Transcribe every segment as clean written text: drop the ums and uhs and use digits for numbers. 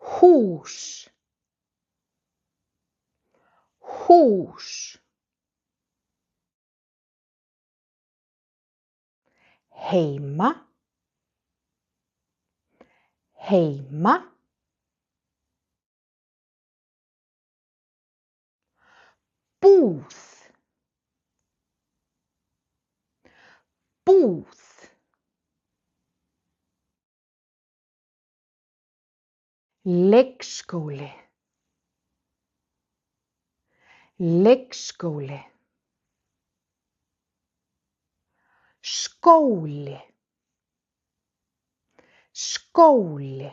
hús, hús, heima, heima, búð, búð, leikskóli, leikskóli, skóli, skóli,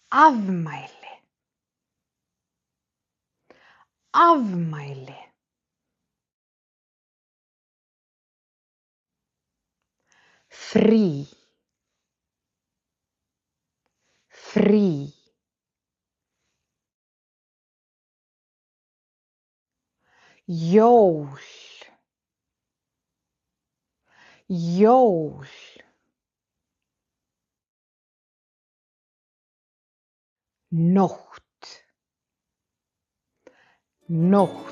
afmæli, afmæli, frí, frí, jól, jól, nótt, nótt.